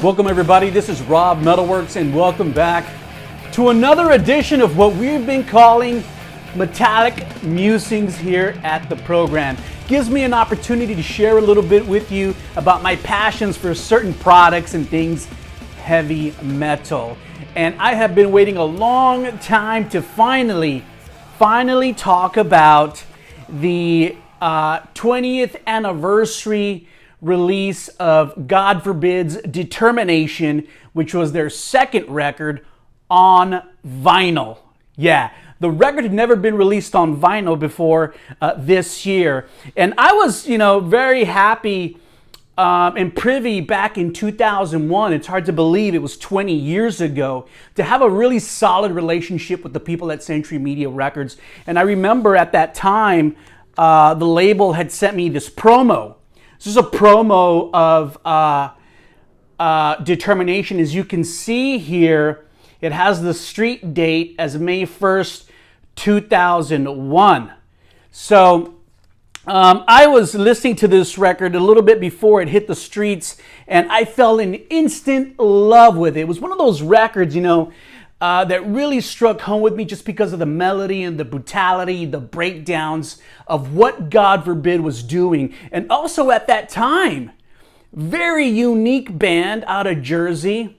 Welcome everybody, this is Rob Metalworks and welcome back to another edition of what we've been calling Metallic Musings here at the program. Gives me an opportunity to share a little bit with you about my passions for certain products and things heavy metal. And I have been waiting a long time to finally talk about the 20th anniversary release of God Forbid's Determination, which was their second record on vinyl. Yeah, the record had never been released on vinyl before this year. And I was, very happy and privy back in 2001. It's hard to believe it was 20 years ago to have a really solid relationship with the people at Century Media Records. And I remember at that time, the label had sent me this promo. This is a promo of Determination. As you can see here, it has the street date as May 1st, 2001. So I was listening to this record a little bit before it hit the streets, and I fell in instant love with it. It was one of those records, that really struck home with me just because of the melody and the brutality, the breakdowns of what God Forbid was doing. And also at that time, very unique band out of Jersey.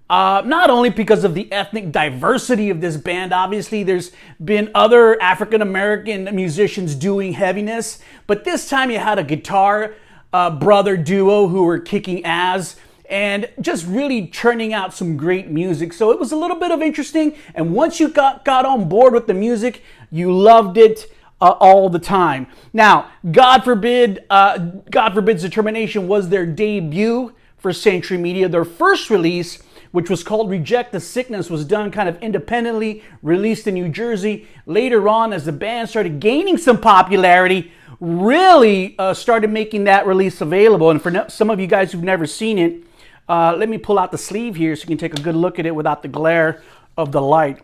Not only because of the ethnic diversity of this band, obviously there's been other African-American musicians doing heaviness, but this time you had a guitar brother duo who were kicking ass and just really churning out some great music. So it was a little bit of interesting, and once you got on board with the music, you loved it all the time. Now, God Forbid's Determination was their debut for Century Media. Their first release, which was called Reject the Sickness, was done kind of independently, released in New Jersey. Later on, as the band started gaining some popularity, really started making that release available. And for some of you guys who've never seen it, let me pull out the sleeve here so you can take a good look at it without the glare of the light.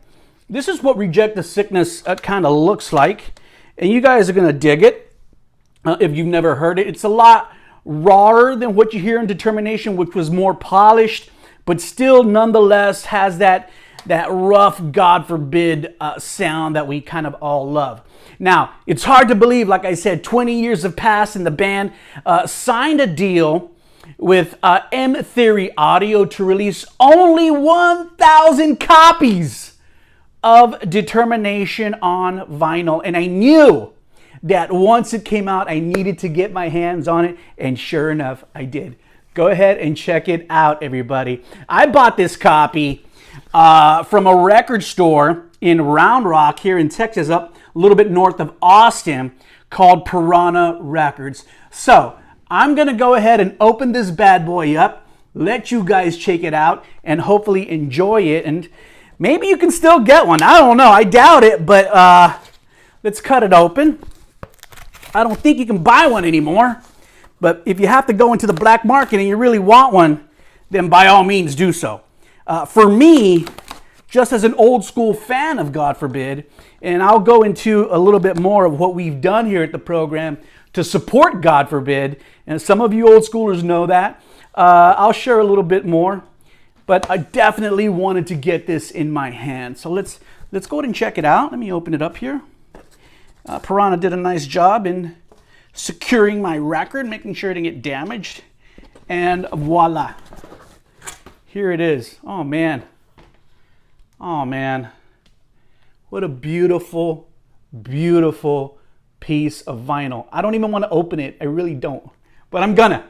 This is what Reject the Sickness kind of looks like. And you guys are going to dig it if you've never heard it. It's a lot rawer than what you hear in Determination, which was more polished, but still nonetheless has that rough God Forbid sound that we kind of all love. Now, it's hard to believe, like I said, 20 years have passed and the band signed a deal with M Theory Audio to release only 1,000 copies of Determination on vinyl. And I knew that once it came out, I needed to get my hands on it. And sure enough, I did. Go ahead and check it out, everybody. I bought this copy from a record store in Round Rock here in Texas, up a little bit north of Austin, called Piranha Records. So I'm going to go ahead and open this bad boy up, let you guys check it out, and hopefully enjoy it. And maybe you can still get one. I don't know. I doubt it, but let's cut it open. I don't think you can buy one anymore. But if you have to go into the black market and you really want one, then by all means do so. For me, just as an old school fan of God Forbid, and I'll go into a little bit more of what we've done here at the program to support God Forbid, and some of you old schoolers know that. I'll share a little bit more, but I definitely wanted to get this in my hand. So let's go ahead and check it out. Let me open it up here. Piranha did a nice job in securing my record, making sure it didn't get damaged, and voila, here it is. Oh man, what a beautiful piece of vinyl. I don't even want to open it. I really don't, but I'm gonna,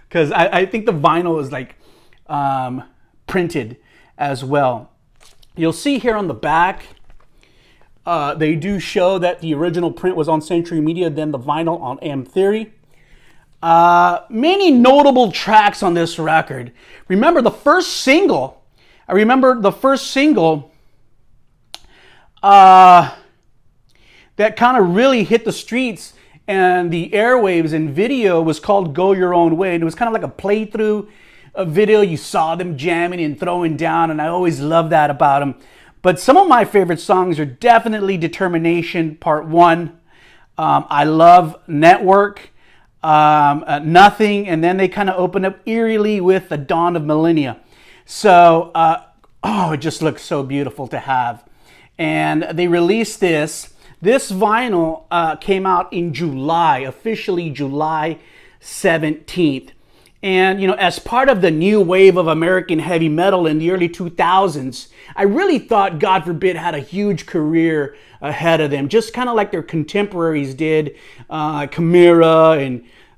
because I think the vinyl is like printed as well. You'll see here on the back, they do show that the original print was on Century Media, then the vinyl on M Theory. Many notable tracks on this record. Remember the first single that kind of really hit the streets and the airwaves and video was called Go Your Own Way. And it was kind of like a playthrough video. You saw them jamming and throwing down, and I always loved that about them. But some of my favorite songs are definitely Determination Part 1. I love Network. Nothing, and then they kind of open up eerily with The Dawn of Millennia. So, it just looks so beautiful to have. And they released this. This vinyl came out in July, officially July 17th. And, you know, as part of the new wave of American heavy metal in the early 2000s, I really thought God Forbid had a huge career ahead of them, just kind of like their contemporaries did, Chimera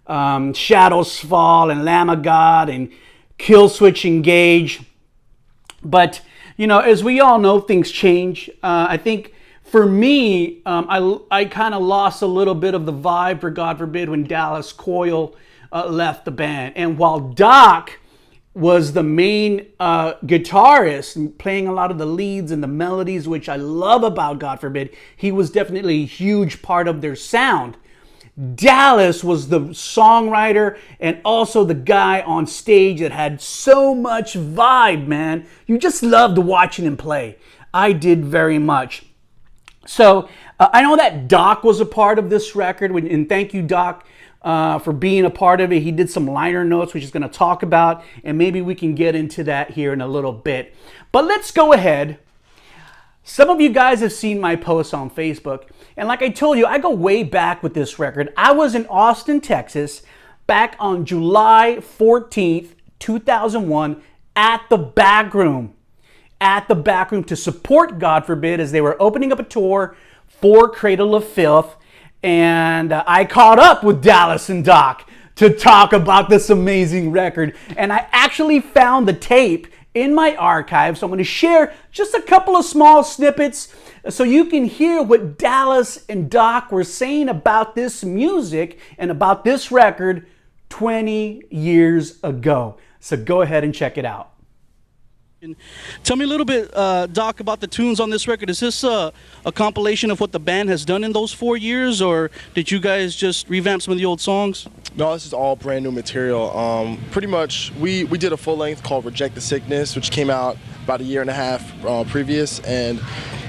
and Shadows Fall and Lamb of God and Killswitch Engage. But, you know, as we all know, things change. I think for me, I kind of lost a little bit of the vibe for God Forbid when Dallas Coyle left the band. And while Doc was the main guitarist and playing a lot of the leads and the melodies, which I love about God Forbid, he was definitely a huge part of their sound. Dallas was the songwriter and also the guy on stage that had so much vibe, man. You just loved watching him play. I did very much. So I know that Doc was a part of this record, and thank you, Doc, for being a part of it. He did some liner notes, which he's going to talk about, and maybe we can get into that here in a little bit. But let's go ahead. Some of you guys have seen my posts on Facebook, and like I told you, I go way back with this record. I was in Austin, Texas, back on July 14th, 2001, at the Back Room. At the Back Room to support God Forbid as they were opening up a tour for Cradle of Filth. And I caught up with Dallas and Doc to talk about this amazing record. And I actually found the tape in my archive. So I'm going to share just a couple of small snippets so you can hear what Dallas and Doc were saying about this music and about this record 20 years ago. So go ahead and check it out. Tell me a little bit, Doc, about the tunes on this record. Is this a compilation of what the band has done in those 4 years, or did you guys just revamp some of the old songs? No, this is all brand new material. Pretty much, we did a full length called Reject the Sickness, which came out about a year and a half previous, and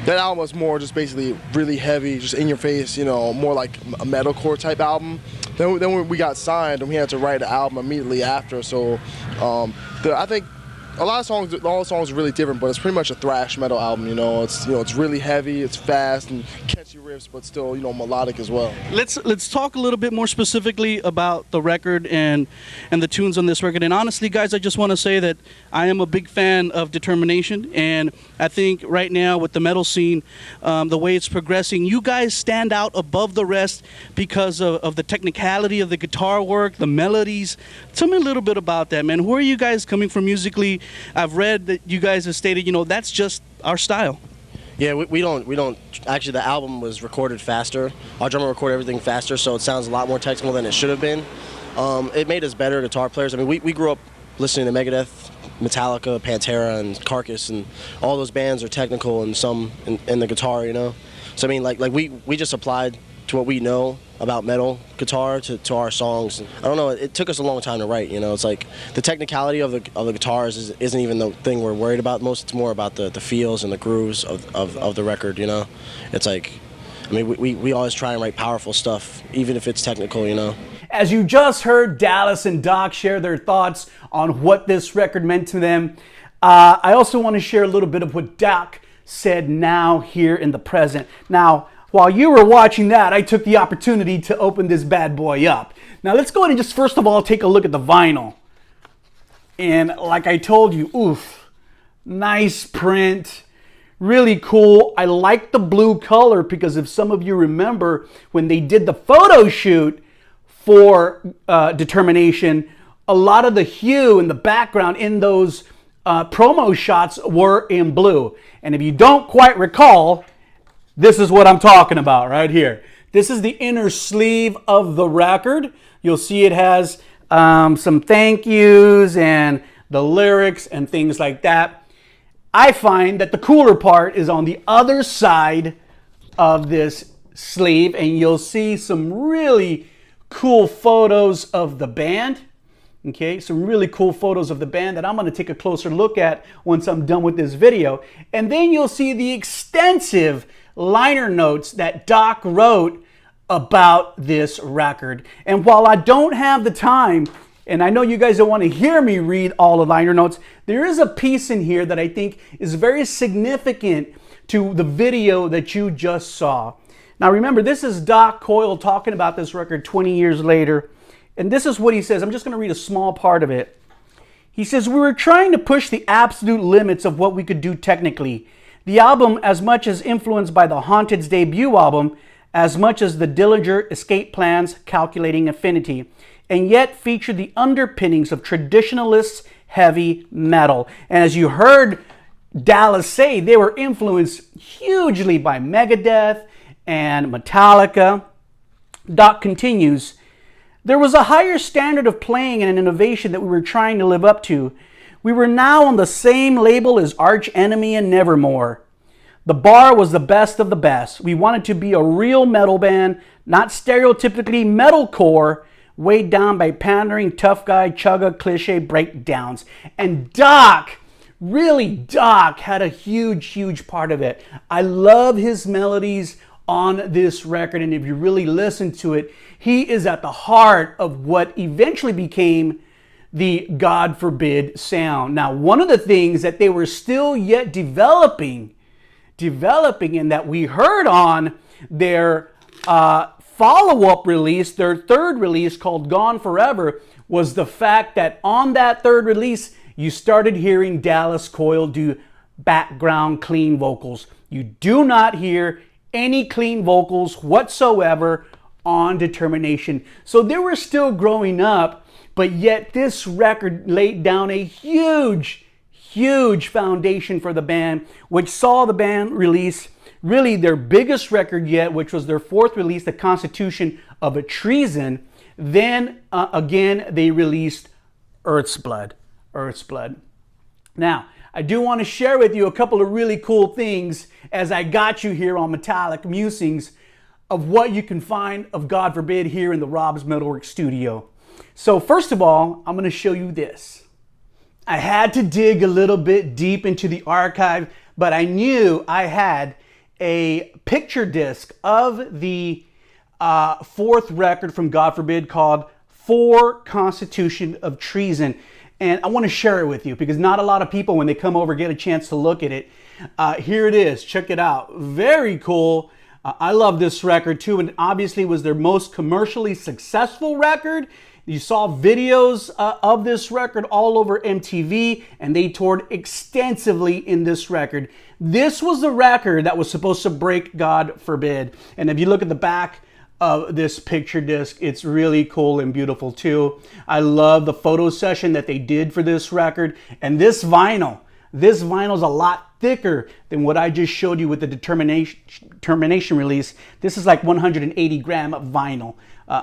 that album was more just basically really heavy, just in your face, you know, more like a metalcore type album. Then when we got signed, and we had to write an album immediately after, so I think all the songs are really different, but it's pretty much a thrash metal album. You know, it's really heavy, it's fast and catchy riffs, but still, you know, melodic as well. Let's talk a little bit more specifically about the record and the tunes on this record. And honestly, guys, I just want to say that I am a big fan of Determination, and I think right now with the metal scene, the way it's progressing, you guys stand out above the rest because of the technicality of the guitar work, the melodies. Tell me a little bit about that, man. Where are you guys coming from musically? I've read that you guys have stated, you know, that's just our style. Yeah, we don't actually, the album was recorded faster. Our drummer recorded everything faster, so it sounds a lot more technical than it should have been. It made us better guitar players. I mean, we grew up listening to Megadeth, Metallica, Pantera, and Carcass, and all those bands are technical and some in the guitar, you know. So I mean, like we just applied to what we know about metal guitar to our songs. I don't know, it took us a long time to write, you know. It's like the technicality of the guitars isn't even the thing we're worried about most. It's more about the feels and the grooves of the record, you know. It's like, I mean, we always try and write powerful stuff, even if it's technical, you know. As you just heard Dallas and Doc share their thoughts on what this record meant to them, I also want to share a little bit of what Doc said now here in the present. Now, while you were watching that, I took the opportunity to open this bad boy up. Now let's go ahead and just first of all take a look at the vinyl. And like I told you, oof, nice print, really cool. I like the blue color because if some of you remember when they did the photo shoot for Determination, a lot of the hue in the background in those promo shots were in blue. And if you don't quite recall, this is what I'm talking about right here. This is the inner sleeve of the record. You'll see it has some thank yous and the lyrics and things like that. I find that the cooler part is on the other side of this sleeve, and you'll see some really cool photos of the band. Okay, some really cool photos of the band that I'm going to take a closer look at once I'm done with this video. And then you'll see the extensive liner notes that Doc wrote about this record. And while I don't have the time, and I know you guys don't want to hear me read all the liner notes, there is a piece in here that I think is very significant to the video that you just saw. Now remember, this is Doc Coyle talking about this record 20 years later. And this is what he says. I'm just going to read a small part of it. He says, "We were trying to push the absolute limits of what we could do technically. The album, as much as influenced by the Haunted's debut album, as much as the Dillinger Escape Plan's Calculating Affinity, and yet featured the underpinnings of traditionalist heavy metal." And as you heard Dallas say, they were influenced hugely by Megadeth and Metallica. Doc continues, "There was a higher standard of playing and an innovation that we were trying to live up to. We were now on the same label as Arch Enemy and Nevermore. The bar was the best of the best. We wanted to be a real metal band, not stereotypically metalcore, weighed down by pandering, tough guy, chugga, cliche breakdowns." And Doc had a huge part of it. I love his melodies on this record, and if you really listen to it, he is at the heart of what eventually became the God Forbid sound. Now, one of the things that they were still yet developing and that we heard on their follow-up release, their third release called Gone Forever, was the fact that on that third release, you started hearing Dallas Coyle do background clean vocals. You do not hear any clean vocals whatsoever on Determination. So they were still growing up, but yet this record laid down a huge foundation for the band, which saw the band release really their biggest record yet, which was their fourth release, The Constitution of a Treason. Then again, they released Earth's Blood. Now, I do want to share with you a couple of really cool things as I got you here on Metallic Musings of what you can find of God Forbid here in the Rob's Metalworks studio. So first of all, I'm going to show you this. I had to dig a little bit deep into the archive, but I knew I had a picture disc of the fourth record from God Forbid called For Constitution of Treason. And I want to share it with you because not a lot of people, when they come over, get a chance to look at it. Here it is. Check it out. Very cool. I love this record too, and obviously was their most commercially successful record. You saw videos of this record all over MTV, and they toured extensively in this record. This was the record that was supposed to break God Forbid. And if you look at the back of this picture disc, it's really cool and beautiful too. I love the photo session that they did for this record. And this vinyl is a lot thicker than what I just showed you with the Determination release. This is like 180 gram vinyl.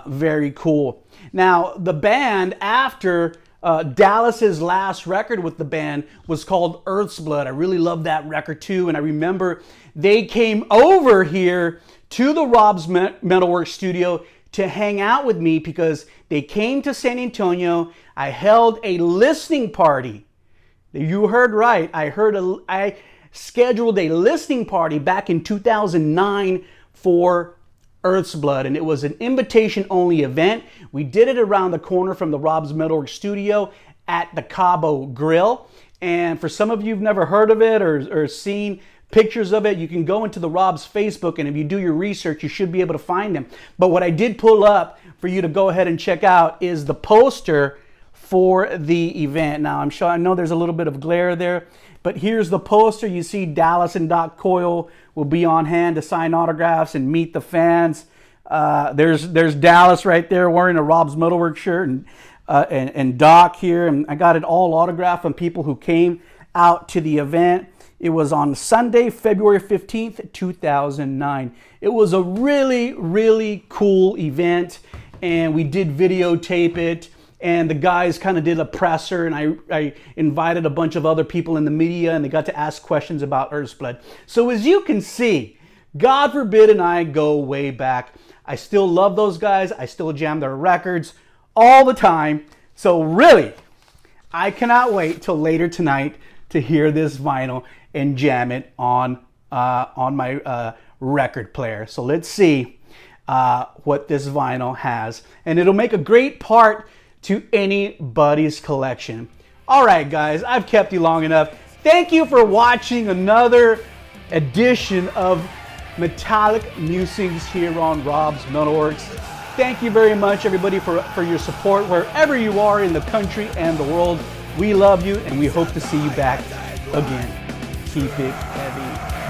Very cool. Now, the band, after Dallas's last record with the band, was called Earth's Blood. I really love that record too. And I remember they came over here to the Rob's Metalworks studio to hang out with me because they came to San Antonio. I held a listening party. You heard right. I scheduled a listening party back in 2009 for Earth's Blood, and it was an invitation-only event. We did it around the corner from the Rob's Metalworks studio at the Cabo Grill. And for some of you who've never heard of it or seen pictures of it, you can go into the Rob's Facebook, and if you do your research, you should be able to find them. But what I did pull up for you to go ahead and check out is the poster for the event. Now, I know there's a little bit of glare there, but here's the poster. You see Dallas and Doc Coyle will be on hand to sign autographs and meet the fans. There's Dallas right there wearing a Rob's Metalworks shirt, and Doc here, and I got it all autographed from people who came out to the event. It was on Sunday, February 15th, 2009. It was a really cool event, and we did videotape it, and the guys kind of did a presser, and I invited a bunch of other people in the media, and they got to ask questions about Earth's Blood. So as you can see, God Forbid and I go way back. I still love those guys. I still jam their records all the time. So really, I cannot wait till later tonight to hear this vinyl and jam it on my record player. So let's see. what this vinyl has. And it'll make a great part to anybody's collection. All right, guys, I've kept you long enough. Thank you for watching another edition of Metallic Musings here on Rob's Metalworks. Thank you very much, everybody, for your support wherever you are in the country and the world. We love you, and we hope to see you back again. Keep it heavy.